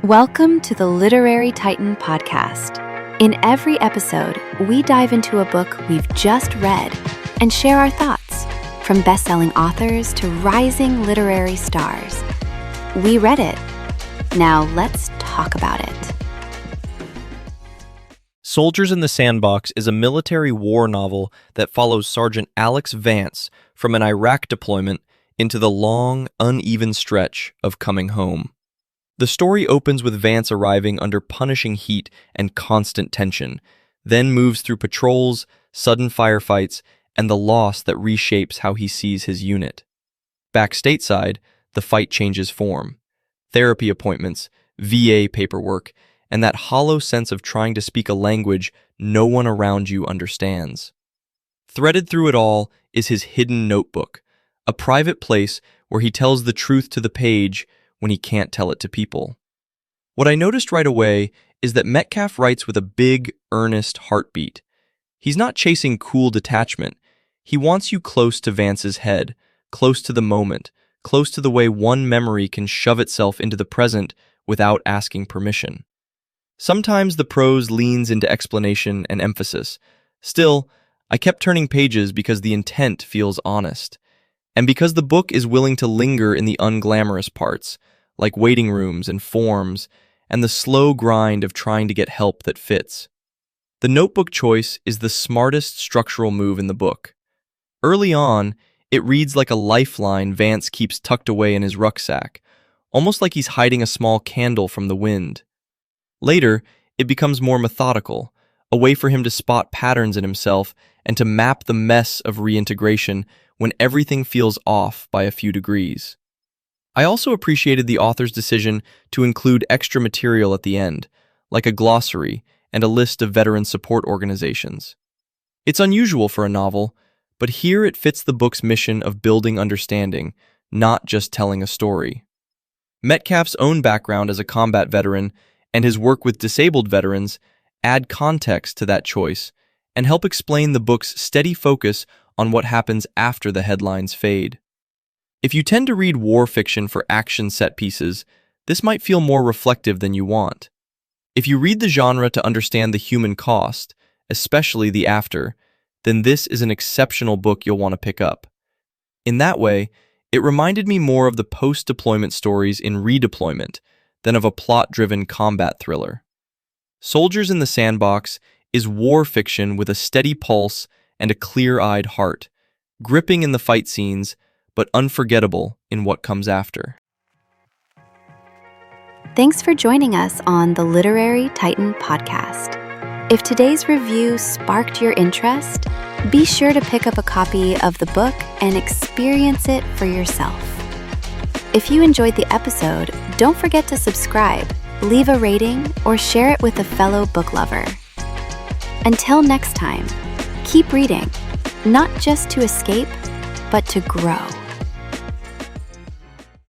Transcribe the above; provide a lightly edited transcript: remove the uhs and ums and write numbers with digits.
Welcome to the Literary Titan podcast. In every episode, we dive into a book we've just read and share our thoughts, from best-selling authors to rising literary stars. We read it. Now let's talk about it. Soldiers in the Sandbox is a military war novel that follows Sergeant Alex Vance from an Iraq deployment into the long, uneven stretch of coming home. The story opens with Vance arriving under punishing heat and constant tension, then moves through patrols, sudden firefights, and the loss that reshapes how he sees his unit. Back stateside, the fight changes form. Therapy appointments, VA paperwork, and that hollow sense of trying to speak a language no one around you understands. Threaded through it all is his hidden notebook, a private place where he tells the truth to the page when he can't tell it to people. What I noticed right away is that Metcalf writes with a big, earnest heartbeat. He's not chasing cool detachment. He wants you close to Vance's head, close to the moment, close to the way one memory can shove itself into the present without asking permission. Sometimes the prose leans into explanation and emphasis. Still, I kept turning pages because the intent feels honest, and because the book is willing to linger in the unglamorous parts, like waiting rooms and forms, and the slow grind of trying to get help that fits. The notebook choice is the smartest structural move in the book. Early on, it reads like a lifeline Vance keeps tucked away in his rucksack, almost like he's hiding a small candle from the wind. Later, it becomes more methodical, a way for him to spot patterns in himself and to map the mess of reintegration when everything feels off by a few degrees. I also appreciated the author's decision to include extra material at the end, like a glossary and a list of veteran support organizations. It's unusual for a novel, but here it fits the book's mission of building understanding, not just telling a story. Metcalf's own background as a combat veteran and his work with disabled veterans add context to that choice and help explain the book's steady focus on what happens after the headlines fade. If you tend to read war fiction for action set pieces, this might feel more reflective than you want. If you read the genre to understand the human cost, especially the after, then this is an exceptional book you'll want to pick up. In that way, it reminded me more of the post-deployment stories in Redeployment than of a plot-driven combat thriller. Soldiers in the Sandbox is war fiction with a steady pulse and a clear-eyed heart, gripping in the fight scenes, but unforgettable in what comes after. Thanks for joining us on the Literary Titan podcast. If today's review sparked your interest, be sure to pick up a copy of the book and experience it for yourself. If you enjoyed the episode, don't forget to subscribe, leave a rating, or share it with a fellow book lover. Until next time, keep reading, not just to escape, but to grow.